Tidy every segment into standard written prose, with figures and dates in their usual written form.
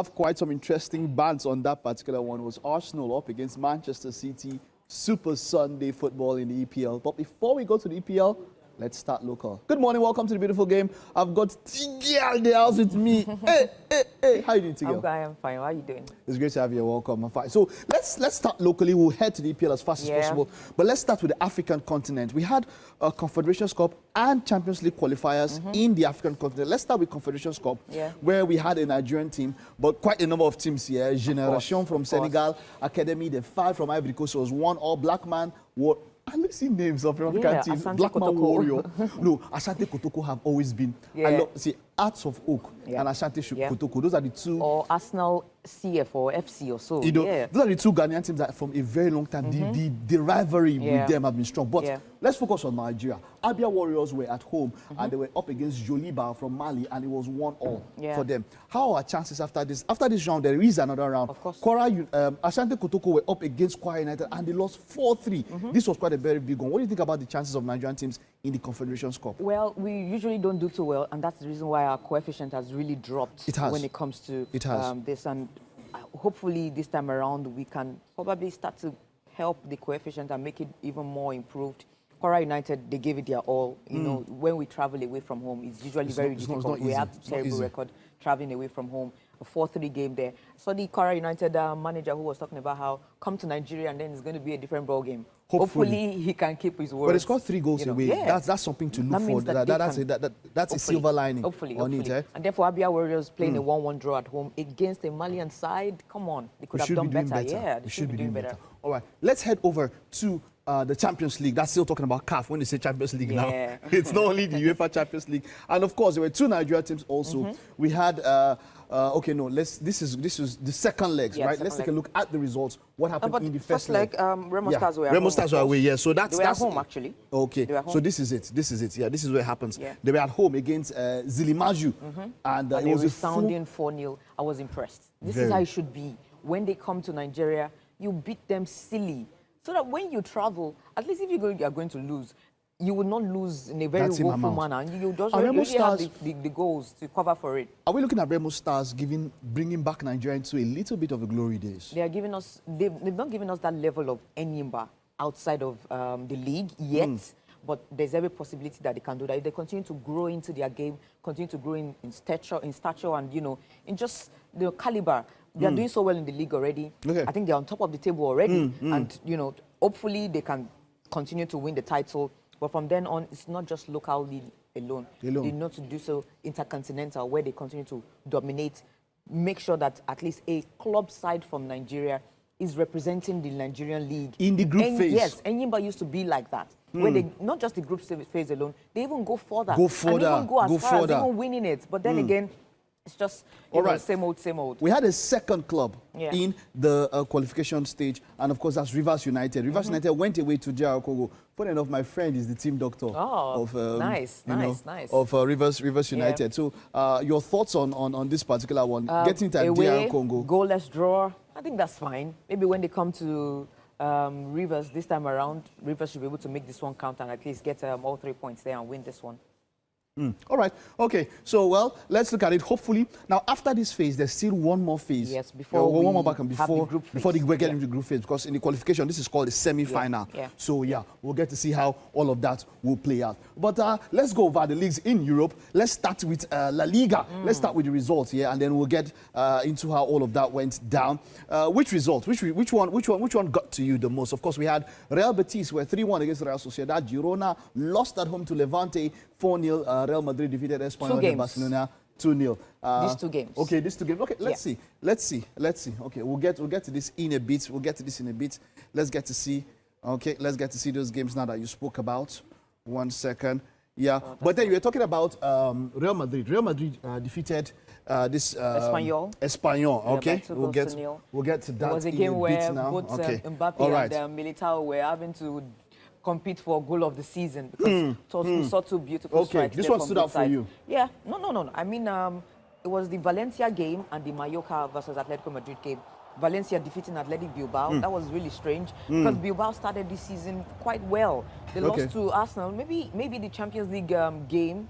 have quite some interesting bands on that particular one. It was Arsenal up against Manchester City. Super Sunday football in the EPL. But before we go to the EPL, let's start local. Good morning, welcome to the beautiful game. I've got Tigel in the house with me. Hey, how you doing, Tigel? I'm fine. How are you doing? It's great to have you. Welcome. I'm fine. So let's start locally. We'll head to the EPL as fast as possible. But let's start with the African continent. We had a Confederations Cup and Champions League qualifiers in the African continent. Let's start with Confederations Cup, where we had a Nigerian team, but quite a number of teams here. Generation from Senegal, Academy, the 5 from Ivory Coast. So it was one all-black man. And let's see names of African teams. Black Man Warrior. No, Asante Kotoko have always been. See, Hearts of Oak and Asante Kotoko. Those are the two. Or Arsenal CF or FC or so. You know, those are the two Ghanaian teams that from a very long time, the rivalry with them have been strong. But let's focus on Nigeria. Abia Warriors were at home and they were up against Joliba from Mali, and it was 1-1 for them. How are our chances after this? After this round, there is another round. Of course. Asante Kotoko were up against Kwara United and they lost 4-3. This was quite a very big one. What do you think about the chances of Nigerian teams in the Confederations Cup? Well, we usually don't do too well, and that's the reason why our coefficient has really dropped when it comes to this. And hopefully this time around we can probably start to help the coefficient and make it even more improved. Kwara United, they gave it their all. You know, when we travel away from home, it's usually very difficult. We have a terrible record traveling away from home. A 4-3 game there. So the Kwara United manager who was talking about how come to Nigeria and then it's going to be a different ball game. Hopefully he can keep his word. But it's got 3 goals away. That's something to look for. That's a silver lining on it. And then for Abia Warriors playing a 1-1 draw at home against a Malian side, come on, they could have done better. Yeah, they should be doing better. All right, let's head over to the Champions League. That's still talking about CAF when they say Champions League now. It's not only the UEFA Champions League. And of course, there were 2 Nigeria teams also. We had, this is the second legs, right? Let's take a look at the results. What happened in the first leg? Remo Stars were Remo Stars were away, So that's at home, actually. Okay, so this is it. Yeah, this is where it happens. They were at home against Zilimaju. And it was resounding 4-0. I was impressed. This is how it should be. When they come to Nigeria, you beat them silly. So that when you travel, at least if you are going to lose, you will not lose in a very woeful manner. You just really have the goals to cover for it. Are we looking at Remo Stars bringing back Nigeria into a little bit of the glory days? They are giving us, they've not given us that level of Enyimba outside of the league yet. But there's every possibility that they can do that. If they continue to grow into their game, continue to grow in stature, and in just the caliber. They are doing so well in the league already. I think they're on top of the table already. And, hopefully they can continue to win the title. But from then on, it's not just local league alone. They know to do so intercontinental, where they continue to dominate, make sure that at least a club side from Nigeria is representing the Nigerian league. In the group phase. Yes, Enyimba used to be like that. Where they, not just the group phase alone, they even go further. And even go as far as even winning it. But then again, it's just same old. We had a second club in the qualification stage, and of course that's Rivers United. Rivers United went away to JR Congo. Funny enough, my friend is the team doctor of Rivers United. So your thoughts on this particular one? Getting to JR Congo. Goalless draw. I think that's fine. Maybe when they come to Rivers this time around, Rivers should be able to make this one count and at least get all 3 points there and win this one. All right. Okay. So, well, let's look at it. Hopefully, now after this phase, there's still one more phase. Yes, before we get into the group phase, because in the qualification, this is called the semi-final. So, we'll get to see how all of that will play out. But let's go over the leagues in Europe. Let's start with La Liga. Let's start with the results here, and then we'll get into how all of that went down. Which result? Which one got to you the most? Of course, we had Real Betis were 3-1 against Real Sociedad. Girona lost at home to Levante 4-0. Real Madrid defeated Espanyol de Barcelona 2-0. These 2 games. Okay, these 2 games. Okay, let's see. Okay, we'll get to this in a bit. Let's get to see. Okay, let's get to see those games now that you spoke about. 1 second. But then you were talking about Real Madrid. Real Madrid defeated this Espanyol. Okay, we'll get to that. It was a game where both Mbappe and Militao were having to compete for goal of the season because we saw 2 beautiful strikes. This one stood out for you. Yeah, no. I mean, it was the Valencia game and the Mallorca versus Atletico Madrid game. Valencia defeating Athletic Bilbao. That was really strange because Bilbao started this season quite well. They lost to Arsenal. Maybe the Champions League game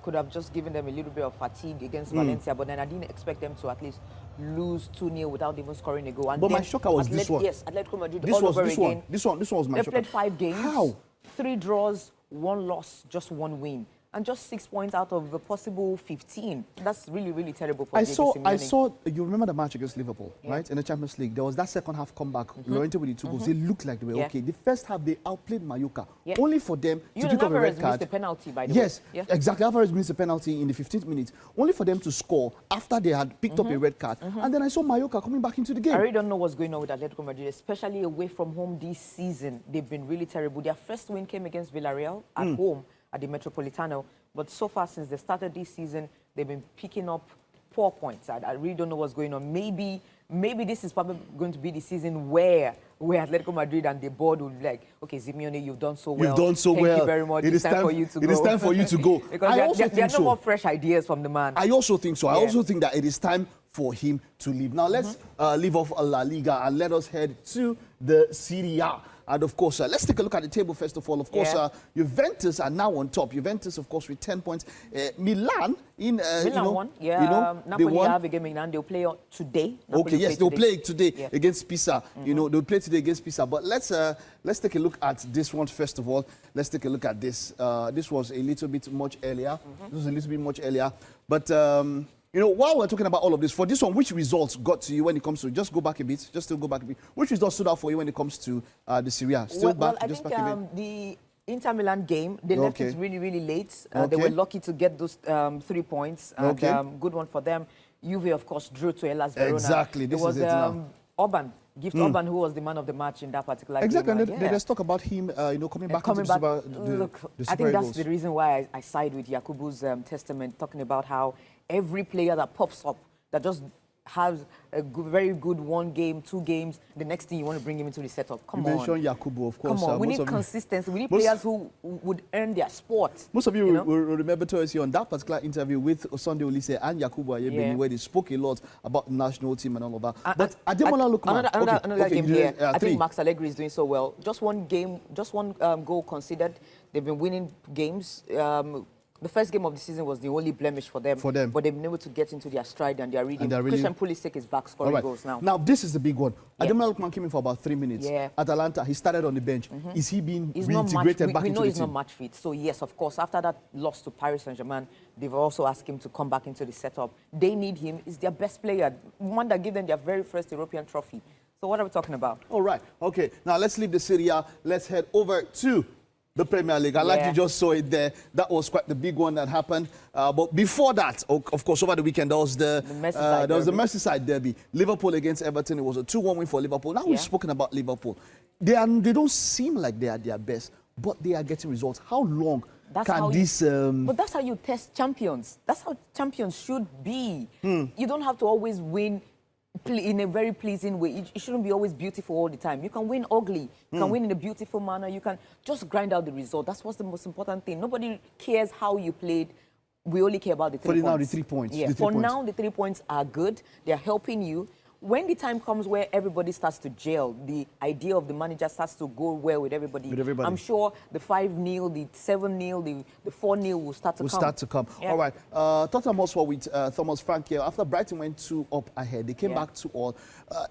could have just given them a little bit of fatigue against Valencia, but then I didn't expect them to at least lose 2-0 without even scoring a goal. And but my shocker was this one. Yes, Atletico Madrid This all was over this again. one. This one was my shocker. They played 5 games. How? 3 draws, 1 loss, just 1 win. And just 6 points out of a possible 15. That's really, really terrible for Diego Simeone. You remember the match against Liverpool, right? In the Champions League. There was that second half comeback. Llorente with the 2 goals. They looked like they were okay. The first half, they outplayed Mallorca. Only for them to pick up a red card. Missed the penalty, by the way. Yes, exactly. Alvarez missed the penalty in the 15th minute. Only for them to score after they had picked up a red card. And then I saw Mallorca coming back into the game. I really don't know what's going on with Atletico Madrid, especially away from home this season. They've been really terrible. Their first win came against Villarreal at home at the Metropolitano. But so far, since they started this season, they've been picking up 4 points. I really don't know what's going on. Maybe this is probably going to be the season where Atletico Madrid and the board will be like, okay, Simeone, you've done so well. You've done so well. Thank you very much. It is time for you to go. It is time for you to go. Because there are no more fresh ideas from the man. I also think so. I also think that it is time for him to leave. Now, let's leave off La Liga and let us head to the Serie A. And of course, let's take a look at the table first of all. Of course, Juventus are now on top. Juventus, of course, with 10 points. Milan won. Napoli have a game in hand. They'll play today. They'll play today against Pisa. They'll play today against Pisa. But let's take a look at this one first of all. Let's take a look at this. This was a little bit much earlier. But while we're talking about all of this, for this one, which results got to you when it comes to, just go back a bit, still go back a bit. Which results stood out for you when it comes to the Serie A? I think the Inter Milan game, they left it really, really late. They were lucky to get those 3 points. And, good one for them. Juve, of course, drew to Hellas Verona. Exactly. This is it now. Orban, Orban, who was the man of the match in that particular game. Exactly. Let's talk about him, coming back. Look, I think that's the reason why I side with Yakubu's testament, talking about how every player that pops up, that just has a very good 1 game, 2 games, the next thing you want to bring him into the setup. Come on. You mentioned Yakubu, of course. Come on, we need consistency. We need players who would earn their spot. Most of you will remember Toyosi on that particular interview with Sunday Olise and Yakubu Ayebeni, where they spoke a lot about the national team and all of that. But Ademola Lookman... Another game here. I think Max Allegri is doing so well. Just 1 game, just 1 goal conceded. They've been winning games. The first game of the season was the only blemish for them. But they've been able to get into their stride and they're really... Christian Pulisic is back scoring goals now. Now, this is the big one. Ademola Lookman came in for about 3 minutes. Atalanta, he started on the bench. Is he being reintegrated back into the team? We know he's not match fit. So, yes, of course, after that loss to Paris Saint-Germain, they've also asked him to come back into the setup. They need him. He's their best player, one that gave them their very first European trophy. So what are we talking about? All right. Okay. Now, let's leave the Serie A. Let's head over to the Premier League. Like you just saw it there. That was quite the big one that happened. But before that, of course, over the weekend, there was the Merseyside derby. Liverpool against Everton. It was a 2-1 win for Liverpool. Now we've spoken about Liverpool. They don't seem like they are their best, but they are getting results. How long can this... But that's how you test champions. That's how champions should be. You don't have to always win in a very pleasing way. It shouldn't be always beautiful all the time. You can win ugly. You can win in a beautiful manner. You can just grind out the result. That's what's the most important thing. Nobody cares how you played. We only care about the 3 points. For now, the 3 points. Now, the 3 points are good. They're helping you. When the time comes where everybody starts to gel, the idea of the manager starts to go well with everybody. I'm sure the 5-0, the 7-0, the 4-0 will start to come. All right. Tottenham Hotspur with Thomas Frank here. After Brighton went 2 up ahead, they came back 2-all.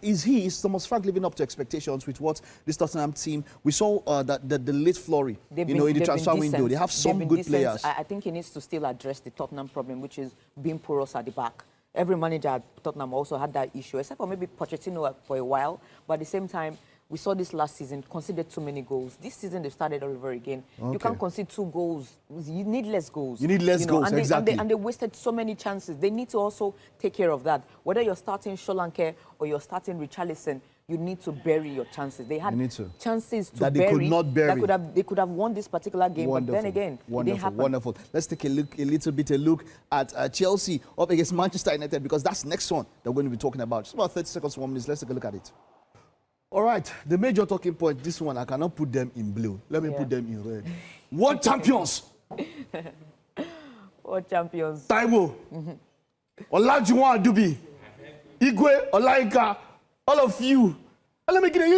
Is Thomas Frank living up to expectations with what this Tottenham team? We saw that the late flurry, in the transfer window. They have some good players. I think he needs to still address the Tottenham problem, which is being porous at the back. Every manager at Tottenham also had that issue, except for maybe Pochettino for a while. But at the same time, we saw this last season, conceded too many goals. This season, they've started all over again. You can't concede 2 goals. You need less goals. You need less goals, exactly. And they wasted so many chances. They need to also take care of that. Whether you're starting Solanke or you're starting Richarlison, you need to bury your chances. They had chances to that they could not bury. They could have won this particular game, but then again, it didn't happen. Wonderful. Let's take a look at Chelsea up against Manchester United, because that's the next one that we're going to be talking about. Just about 30 seconds, 1 minute. Let's take a look at it. All right, the major talking point, this one, I cannot put them in blue. Let me put them in red. World champions! World champions. Taiwo, Olajuwon Adubi, Igwe, Olaika, all of you. Let me get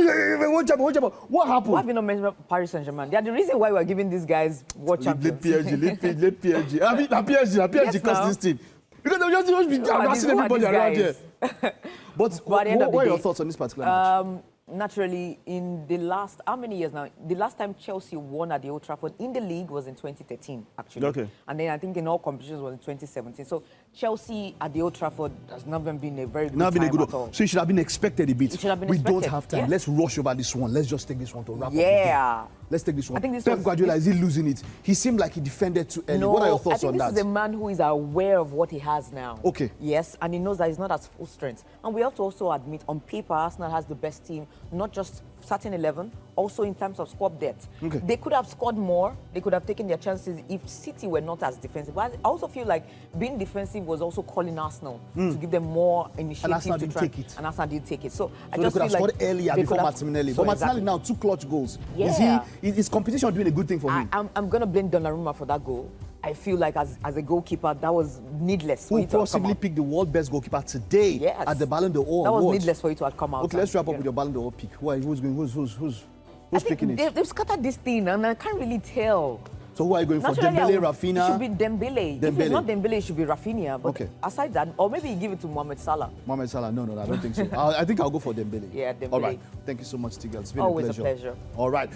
one champion. What happened? Why have you not mentioned Paris Saint-Germain? They are the reason why we're giving these guys world champions. Let PSG. PSG caused this thing. Because they'll just be harassing everybody around here. But at the end of the what are day, your thoughts on this particular match? Naturally, in the last, how many years now? The last time Chelsea won at the Old Trafford in the league was in 2013, actually. Okay. And then I think in all competitions was in 2017. So Chelsea at the Old Trafford has never been a very good time at all. So it should have been expected a bit. It should have been we expected. don't have time. Yeah. Let's rush over this one. Let's just take this one to wrap up. Yeah. Let's take this one. I think this Pep was- Guardiola, is he losing it? He seemed like he defended too early. No, What are your thoughts I on think that? this is a man who is aware of what he has now. Okay. Yes, and he knows that he's not at full strength. And we have to also admit, on paper, Arsenal has the best team, not just starting 11, also in terms of squad depth. Okay. They could have scored more. They could have taken their chances if City were not as defensive. But I also feel like being defensive was also calling Arsenal to give them more initiative. Arsenal to didn't try. take it. And Arsenal didn't take it. So I So they just could have feel like scored earlier they before could have- Martinelli. So But Martinelli exactly. now 2 clutch goals. Yeah. Is competition doing a good thing for him? I'm going to blame Donnarumma for that goal. I feel like as a goalkeeper, that was needless for Who you to have come possibly out. picked the world best goalkeeper today Yes. at the Ballon d'Or That was awards? needless for you to have come out. Okay, let's wrap up Yeah. with your Ballon d'Or pick. Who's I think picking it? they've scattered this thing, and I can't really tell. So who are you going for? Naturally, Dembele, It Rafinha? should be Dembele. If Dembele. it's not Dembele, it should be Rafinha. But Okay. aside that, or maybe you give it to Mohamed Salah. Mohamed Salah? No, I don't think so. I think I'll go for Dembele. Yeah, Dembele. All right. Thank you so much, Tigel. It's been Always a a pleasure. pleasure. All right.